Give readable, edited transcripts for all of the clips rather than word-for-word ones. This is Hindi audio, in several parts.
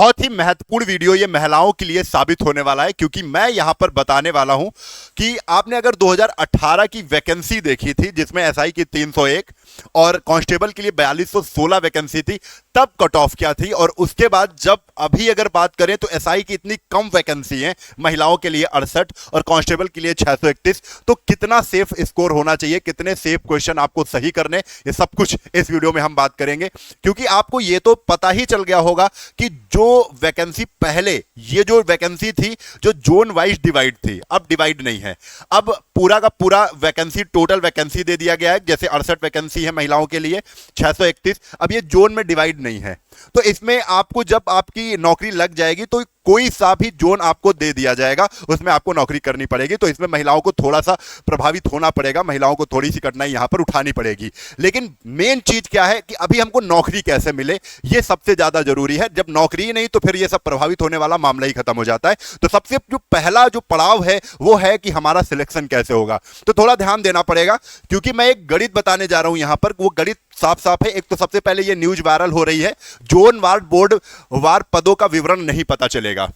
बहुत ही महत्वपूर्ण वीडियो ये महिलाओं के लिए साबित होने वाला है, क्योंकि मैं यहां पर बताने वाला हूं कि आपने अगर 2018 की वैकेंसी देखी थी जिसमें एसआई की 301 और कांस्टेबल के लिए 4216 वैकेंसी थी, तब कट ऑफ क्या थी, और उसके बाद जब अभी अगर बात करें तो एसआई की इतनी कम वैकेंसी है, महिलाओं के लिए 68 और कांस्टेबल के लिए 631, तो कितना सेफ स्कोर होना चाहिए, कितने सेफ क्वेश्चन आपको सही करने, ये सब कुछ इस वीडियो में हम बात करेंगे। क्योंकि आपको ये तो पता ही चल गया होगा कि जो वैकेंसी पहले, ये जो वैकेंसी थी जो जोन वाइज डिवाइड थी, अब डिवाइड नहीं है। अब पूरा का पूरा वैकेंसी, टोटल वैकेंसी दे दिया गया है। जैसे 68 वैकेंसी है महिलाओं के लिए, 631, अब ये जोन में डिवाइड नहीं है। तो इसमें आपको जब आपकी नौकरी लग जाएगी तो कोई सा भी जोन आपको दे दिया जाएगा, उसमें आपको नौकरी करनी पड़ेगी। तो इसमें महिलाओं को थोड़ा सा प्रभावित होना पड़ेगा, महिलाओं को थोड़ी सी कठिनाई यहां पर उठानी पड़ेगी। लेकिन मेन चीज क्या है कि अभी हमको नौकरी कैसे मिले, ये सबसे ज्यादा जरूरी है। जब नौकरी ही नहीं तो फिर ये सब प्रभावित होने वाला मामला ही खत्म हो जाता है। तो सबसे जो पहला जो पड़ाव है वो है कि हमारा सिलेक्शन कैसे होगा। तो थोड़ा ध्यान देना पड़ेगा, क्योंकि मैं एक गणित बताने जा रहा हूं यहां पर। वो गणित साफ साफ है। एक तो सबसे पहले ये न्यूज वायरल हो रही है, जोन वार बोर्ड वार पदों का विवरण नहीं पता चलेगा।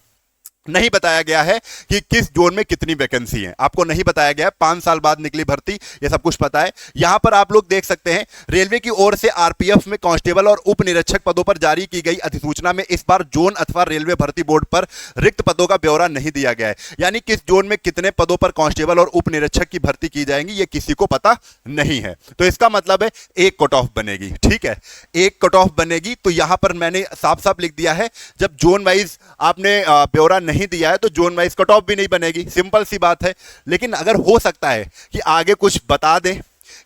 नहीं बताया गया है कि किस जोन में कितनी वैकेंसी है, आपको नहीं बताया गया है। 5 साल बाद निकली भर्ती, ये सब कुछ पता है। यहां पर आप लोग देख सकते हैं, रेलवे की ओर से आरपीएफ में कांस्टेबल और उप निरीक्षक पदों पर जारी की गई अधिसूचना में इस बार जोन अथवा रेलवे भर्ती बोर्ड पर रिक्त पदों का ब्यौरा नहीं दिया गया है। यानी किस जोन में कितने पदों पर कांस्टेबल और उप निरीक्षक की भर्ती की जाएंगी, ये किसी को पता नहीं है। तो इसका मतलब है एक कट ऑफ बनेगी। ठीक है, एक कट ऑफ बनेगी। तो यहां पर मैंने साफ साफ लिख दिया है, जब जोन वाइज आपने ब्यौरा नहीं दिया है तो जोन वाइज कट ऑफ भी नहीं बनेगी। सिंपल सी बात है। लेकिन अगर हो सकता है कि आगे कुछ बता दें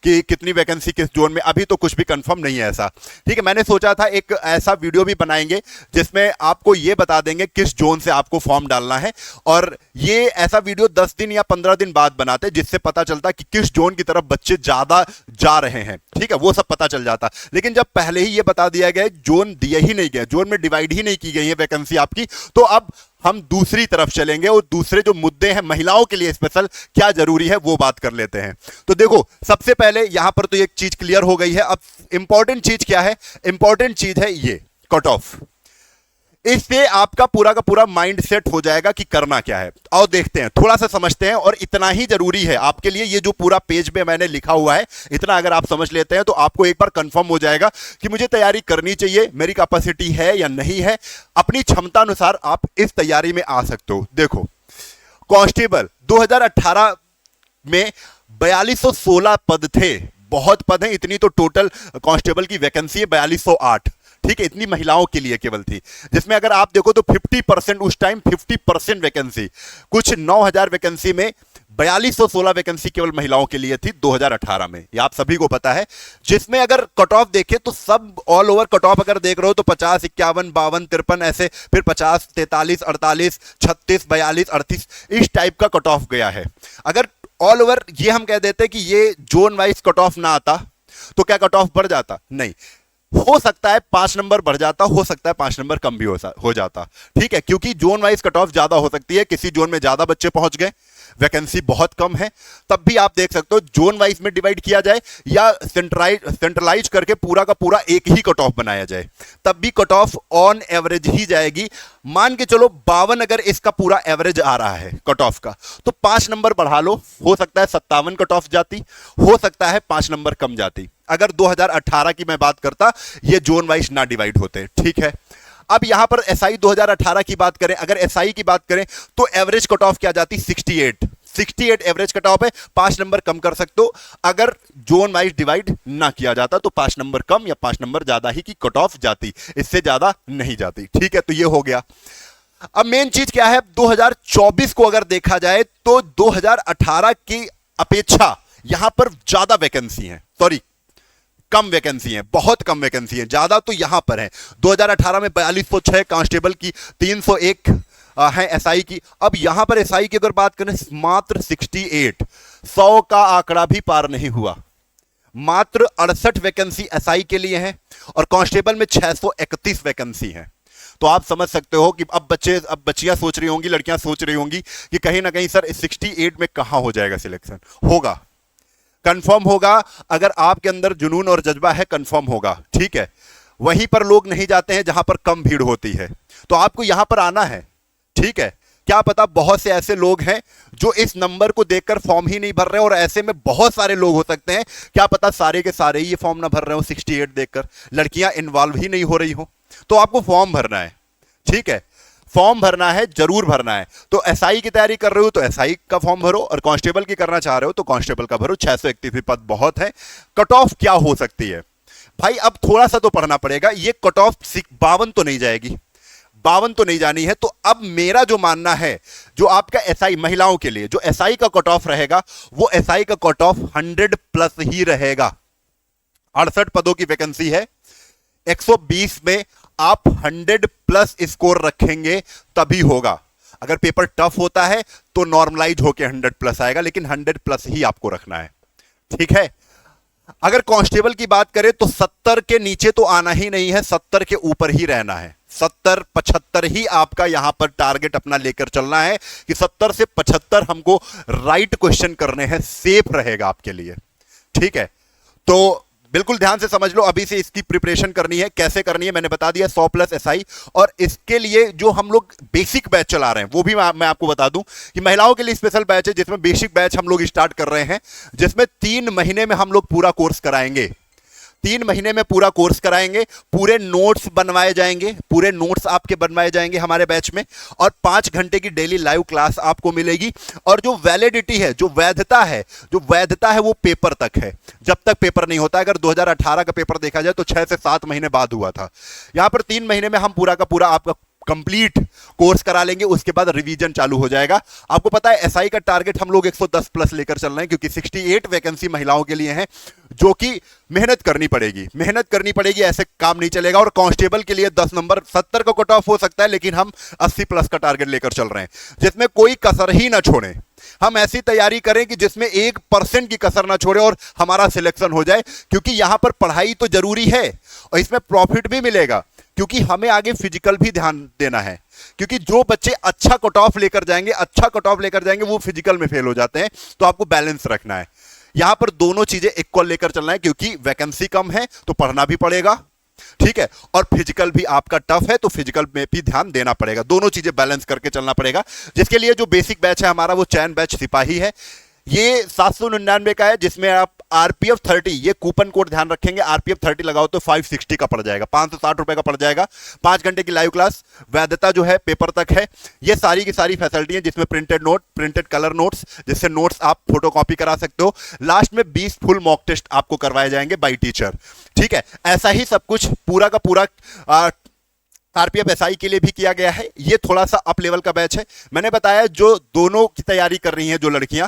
कि कितनी वैकेंसी किस जोन में, अभी तो कुछ भी कंफर्म नहीं है ऐसा। ठीक है, मैंने सोचा था एक ऐसा वीडियो भी बनाएंगे जिसमें आपको ये बता देंगे किस जोन से आपको फॉर्म डालना है, और ये ऐसा वीडियो 10 दिन या 15 दिन बाद बनाते, जिससे पता चलता कि किस जोन की तरफ बच्चे ज्यादा जा रहे हैं। ठीक है, वो सब पता चल जाता। लेकिन जब पहले ही ये बता दिया गया, जोन दिया ही नहीं गया, जोन में डिवाइड ही नहीं की गई है वैकेंसी आपकी, तो अब हम दूसरी तरफ चलेंगे और दूसरे जो मुद्दे हैं महिलाओं के लिए स्पेशल क्या जरूरी है वो बात कर लेते हैं। तो देखो, सबसे पहले यहां पर तो एक चीज क्लियर हो गई है। अब इंपॉर्टेंट चीज क्या है? इंपॉर्टेंट चीज है ये कट ऑफ। इससे आपका पूरा का पूरा माइंड सेट हो जाएगा कि करना क्या है। और देखते हैं, थोड़ा सा समझते हैं। और इतना ही जरूरी है आपके लिए, ये जो पूरा पेज पे मैंने लिखा हुआ है, इतना अगर आप समझ लेते हैं तो आपको एक बार कंफर्म हो जाएगा कि मुझे तैयारी करनी चाहिए, मेरी कैपेसिटी है या नहीं है। अपनी क्षमता अनुसार आप इस तैयारी में आ सकते हो। देखो, कांस्टेबल 2018 में 4216 पद थे। बहुत पद हैं, इतनी तो टोटल कांस्टेबल की वैकेंसी है 4208। ठीक है, इतनी महिलाओं के लिए केवल थी, जिसमें अगर आप देखो तो 50%, उस टाइम 50% वैकेंसी, कुछ 9000 वैकेंसी में 4216 वैकेंसी केवल महिलाओं के लिए थी 2018 में। ये आप सभी को पता है। जिसमें अगर कट ऑफ देखे तो सब ऑल ओवर कट ऑफ अगर देख रहे हो तो 50, 51, 52, 53 ऐसे, फिर 50, 43, 48, 36, 42, 38 इस टाइप का कट ऑफ गया है। अगर ऑल ओवर ये हम कह देते कि ये जोन वाइज कट ऑफ ना आता तो क्या कट ऑफ बढ़ जाता? नहीं, हो सकता है 5 नंबर बढ़ जाता, हो सकता है 5 नंबर कम भी हो जाता। ठीक है, क्योंकि जोन वाइज कट ऑफ ज्यादा हो सकती है। किसी जोन में ज्यादा बच्चे पहुंच गए, वैकेंसी बहुत कम है, तब भी आप देख सकते हो जोन वाइज में डिवाइड किया जाए या सेंट्रलाइज करके पूरा का पूरा एक ही कट ऑफ बनाया जाए, तब भी कट ऑफ ऑन एवरेज ही जाएगी। मान के चलो 52 अगर इसका पूरा एवरेज आ रहा है कट ऑफ का, तो 5 नंबर बढ़ा लो, हो सकता है 57 कट ऑफ जाती, हो सकता है 5 नंबर कम जाती। अगर 2018 की मैं बात करता, ये जोन वाइज ना डिवाइड होते। ठीक है, अब यहां पर एसआई 2018 की बात करें, अगर एसआई की बात करें तो एवरेज कट ऑफ क्या जाती? 68 एवरेज कट ऑफ है। 5 नंबर कम कर सकते हो। अगर जोन वाइज डिवाइड ना किया जाता तो 5 नंबर कम या 5 नंबर ज्यादा ही की कट ऑफ जाती, इससे ज्यादा नहीं जाती। ठीक है, तो ये हो गया। अब मेन चीज क्या है? 2024 को अगर देखा जाए तो 2018 की अपेक्षा यहां पर ज्यादा वैकेंसी है, सॉरी कम वैकेंसी है, बहुत कम वैकेंसी है। ज्यादा तो यहां पर है। 2018 में 4206 कांस्टेबल की, 301 है एसआई की। अब यहां पर एसआई की अगर बात करें मात्र 68, 100 का आंकड़ा भी पार नहीं हुआ। मात्र 68 वैकेंसी एसआई के लिए है और कांस्टेबल में 631 वैकेंसी है। तो आप समझ सकते हो कि अब बच्चियां सोच रही होंगी, लड़कियां सोच रही होंगी कि कहीं ना कहीं सर 68 में कहां हो जाएगा सिलेक्शन। होगा, कंफर्म होगा। अगर आपके अंदर जुनून और जज्बा है, कंफर्म होगा। ठीक है, वहीं पर लोग नहीं जाते हैं जहां पर कम भीड़ होती है। तो आपको यहां पर आना है, ठीक है। क्या पता बहुत से ऐसे लोग हैं जो इस नंबर को देखकर फॉर्म ही नहीं भर रहे, और ऐसे में बहुत सारे लोग हो सकते हैं, क्या पता सारे के सारे ये फॉर्म ना भर रहे हो 68 देखकर, लड़कियां इन्वॉल्व ही नहीं हो रही हो। तो आपको फॉर्म भरना है, ठीक है, फॉर्म भरना है, जरूर भरना है। तो एसआई की तैयारी कर रहे हो तो एसआई का फॉर्म भरो, और कांस्टेबल की करना चाह रहे हो तो कांस्टेबल का भरो। 631 पद बहुत है। कट ऑफ क्या हो सकती है भाई, अब थोड़ा सा तो पढ़ना पड़ेगा। ये कट ऑफ 52 तो नहीं जाएगी, 52 तो नहीं जानी है। तो अब मेरा जो मानना है, जो आपका एसआई महिलाओं के लिए जो एसआई का कट ऑफ रहेगा, वो एसआई का कट ऑफ 100 प्लस ही रहेगा। 68 पदों की वैकेंसी है, 120 में आप 100 प्लस स्कोर रखेंगे तभी होगा। अगर पेपर टफ होता है तो नॉर्मलाइज होके 100 प्लस आएगा, लेकिन 100 प्लस ही आपको रखना है, ठीक है। अगर कांस्टेबल की बात करें तो 70 के नीचे तो आना ही नहीं है, 70 के ऊपर ही रहना है। 70 75 ही आपका यहां पर टारगेट अपना लेकर चलना है कि 70 से 75 हमको राइट क्वेश्चन करने हैं, सेफ रहेगा आपके लिए, ठीक है। तो बिल्कुल ध्यान से समझ लो, अभी से इसकी प्रिपरेशन करनी है। कैसे करनी है मैंने बता दिया, 100 प्लस एसआई। और इसके लिए जो हम लोग बेसिक बैच चला रहे हैं वो भी मैं आपको बता दूं कि महिलाओं के लिए स्पेशल बैच है, जिसमें बेसिक बैच हम लोग स्टार्ट कर रहे हैं, जिसमें 3 महीने में हम लोग पूरा कोर्स कराएंगे। 3 महीने में पूरा कोर्स कराएंगे, पूरे नोट्स बनवाए जाएंगे, पूरे नोट्स आपके बनवाए जाएंगे हमारे बैच में, और 5 घंटे की डेली लाइव क्लास आपको मिलेगी। और जो वैलिडिटी है, जो वैधता है वो पेपर तक है, जब तक पेपर नहीं होता। अगर 2018 का पेपर देखा जाए तो 6 से 7 महीने बाद हुआ था। यहां पर 3 महीने में हम पूरा का पूरा आपका कंप्लीट कोर्स करा लेंगे, उसके बाद रिवीजन चालू हो जाएगा। आपको पता है एसआई का टारगेट हम लोग 110 प्लस लेकर चल रहे हैं, क्योंकि 68 वैकेंसी महिलाओं के लिए हैं, जो कि मेहनत करनी पड़ेगी, ऐसे काम नहीं चलेगा। और कांस्टेबल के लिए 10 नंबर, 70 का कट ऑफ हो सकता है, लेकिन हम 80 प्लस का टारगेट लेकर चल रहे हैं, जिसमें कोई कसर ही ना छोड़े। हम ऐसी तैयारी करें कि जिसमें 1% की कसर ना छोड़े और हमारा सिलेक्शन हो जाए, क्योंकि यहां पर पढ़ाई तो जरूरी है और इसमें प्रॉफिट भी मिलेगा, क्योंकि हमें आगे फिजिकल भी ध्यान देना है। क्योंकि जो बच्चे अच्छा कट ऑफ लेकर जाएंगे वो फिजिकल में फेल हो जाते हैं। तो आपको बैलेंस रखना है, यहां पर दोनों चीजें इक्वल लेकर चलना है, क्योंकि वैकेंसी कम है तो पढ़ना भी पड़ेगा, ठीक है, और फिजिकल भी आपका टफ है तो फिजिकल में भी ध्यान देना पड़ेगा। दोनों चीजें बैलेंस करके चलना पड़ेगा। जिसके लिए जो बेसिक बैच है हमारा, वो चयन बैच सिपाही है, ये 799 का है, जिसमें आप आरपीएफ 30, ये कूपन कोड ध्यान रखेंगे, आरपीएफ 30 लगाओ तो 560 का पड़ जाएगा, 560 रुपए का पड़ जाएगा। 5 घंटे की लाइव क्लास, वैधता जो है पेपर तक है। ये सारी की सारी फैसिलिटी है, जिसमें printed note, printed colour notes, जिससे नोट्स आप फोटोकॉपी करा सकते हो। लास्ट में 20 फुल मॉक टेस्ट आपको करवाए जाएंगे बाई टीचर, ठीक है। ऐसा ही सब कुछ पूरा का पूरा आरपीएफ एसआई के लिए भी किया गया है। ये थोड़ा सा अप लेवल का बैच है। मैंने बताया जो दोनों की तैयारी कर रही हैं जो लड़कियां,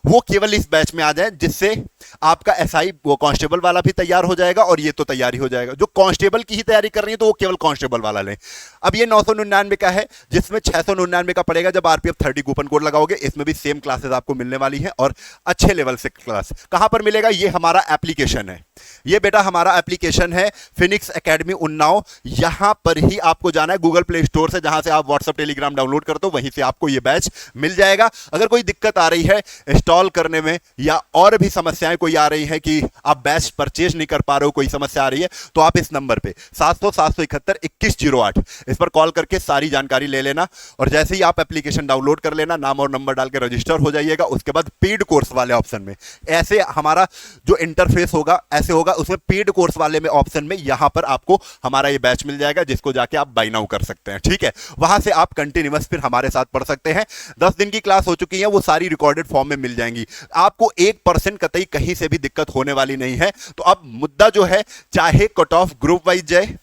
वो केवल इस बैच में आ जाए, जिससे आपका एसआई वो कांस्टेबल वाला भी तैयार हो जाएगा और ये तो तैयारी हो जाएगा। जो कांस्टेबल की ही तैयारी कर रही है तो वो केवल कांस्टेबल वाला लें। अब ये 999 का है, जिसमें 699 का पड़ेगा जब आरपीएफ 30 कूपन कोड लगाओगे। इसमें भी सेम क्लासेस आपको मिलने वाली है और अच्छे लेवल से क्लास। कहां पर मिलेगा? ये हमारा एप्लीकेशन है, ये बेटा हमारा एप्लीकेशन है फिनिक्स एकेडमी उन्नाव। यहां पर ही आपको जाना है गूगल प्ले स्टोर से, जहां से आप व्हाट्सएप टेलीग्राम डाउनलोड करते हो, वहीं से आपको ये बैच मिल जाएगा। अगर कोई दिक्कत आ रही है इंस्टॉल करने में या और भी समस्याएं कोई आ रही हैं कि आप बैच परचेज नहीं कर पा रहे हो, कोई समस्या आ रही है, तो आप इस नंबर पे 700-771-2108 इस पर कॉल करके सारी जानकारी ले लेना। और जैसे ही आप एप्लीकेशन डाउनलोड कर लेना, नाम और नंबर डाल के रजिस्टर हो जाइएगा। उसके बाद पेड कोर्स वाले ऑप्शन में, ऐसे हमारा जो इंटरफेस होगा ऐसे होगा, उसमें पेड कोर्स वाले में ऑप्शन में यहां पर आपको हमारा ये बैच मिल जाएगा, जिसको जाके आप बाय नाउ कर सकते हैं, ठीक है। वहां से आप कंटिन्यूअस फिर हमारे साथ पढ़ सकते हैं। 10 दिन की क्लास हो चुकी है, वो सारी रिकॉर्डेड फॉर्म में मिल जाएंगी। आपको 1% कतई कहीं से भी दिक्कत होने वाली नहीं है। तो अब मुद्दा जो है, चाहे कट ऑफ ग्रुप वाइज जाए,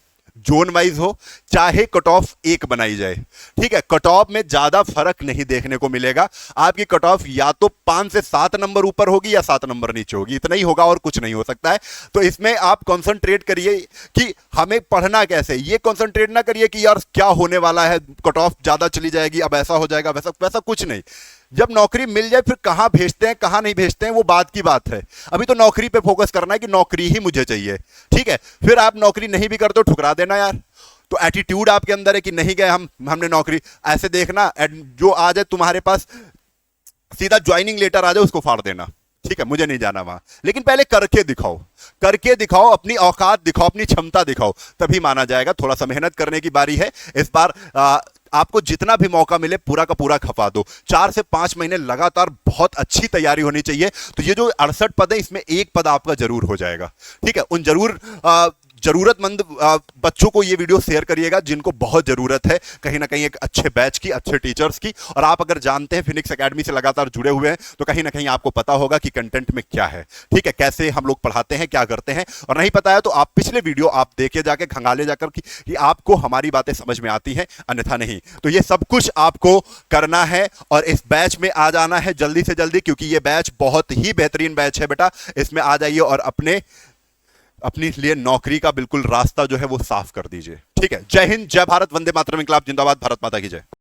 जोन वाइज हो, चाहे कट ऑफ एक बनाई जाए, ठीक है, कट ऑफ में ज्यादा फर्क नहीं देखने को मिलेगा। आपकी कट ऑफ या तो 5 से 7 नंबर ऊपर होगी या 7 नंबर नीचे होगी, इतना ही होगा और कुछ नहीं हो सकता है। तो इसमें आप कंसंट्रेट करिए कि हमें पढ़ना कैसे। ये कंसंट्रेट ना करिए कि यार क्या होने वाला है, कट ऑफ ज्यादा चली जाएगी, अब ऐसा हो जाएगा, वैसा कुछ नहीं। जब नौकरी मिल जाए फिर कहां भेजते हैं कहां नहीं भेजते हैं वो बात की बात है। अभी तो नौकरी पे फोकस करना है कि नौकरी ही मुझे चाहिए, ठीक है। फिर आप नौकरी नहीं भी करते हो, ठुकरा देना यार। तो एटीट्यूड आपके अंदर है कि नहीं गए हमने नौकरी, ऐसे देखना जो आ जाए तुम्हारे पास, सीधा ज्वाइनिंग लेटर आ जाए उसको फाड़ देना, ठीक है, मुझे नहीं जाना वहां, लेकिन पहले करके दिखाओ, करके दिखाओ, अपनी औकात दिखाओ, अपनी क्षमता दिखाओ, तभी माना जाएगा। थोड़ा सा मेहनत करने की बारी है इस बार। आपको जितना भी मौका मिले पूरा का पूरा खपा दो। 4 से 5 महीने लगातार बहुत अच्छी तैयारी होनी चाहिए। तो ये जो 68 पद है, इसमें एक पद आपका जरूर हो जाएगा। ठीक है, उन जरूरतमंद बच्चों को ये वीडियो शेयर करिएगा जिनको बहुत जरूरत है कहीं ना कहीं एक अच्छे बैच की, अच्छे टीचर्स की। और आप अगर जानते हैं फिनिक्स एकेडमी से लगातार जुड़े हुए हैं तो कहीं ना कहीं आपको पता होगा कि कंटेंट में क्या है। ठीक है, कैसे हम लोग पढ़ाते हैं, क्या करते हैं। और नहीं पता है तो आप पिछले वीडियो आप देखे जाके, खंगाले जाकर कि आपको हमारी बातें समझ में आती हैं, अन्यथा नहीं। तो ये सब कुछ आपको करना है और इस बैच में आ जाना है जल्दी से जल्दी, क्योंकि ये बैच बहुत ही बेहतरीन बैच है बेटा। इसमें आ जाइए और अपनी लिए नौकरी का बिल्कुल रास्ता जो है वो साफ कर दीजिए। ठीक है, जय हिंद, जय भारत, वंदे मातरम, इंकलाब जिंदाबाद, भारत माता की जय।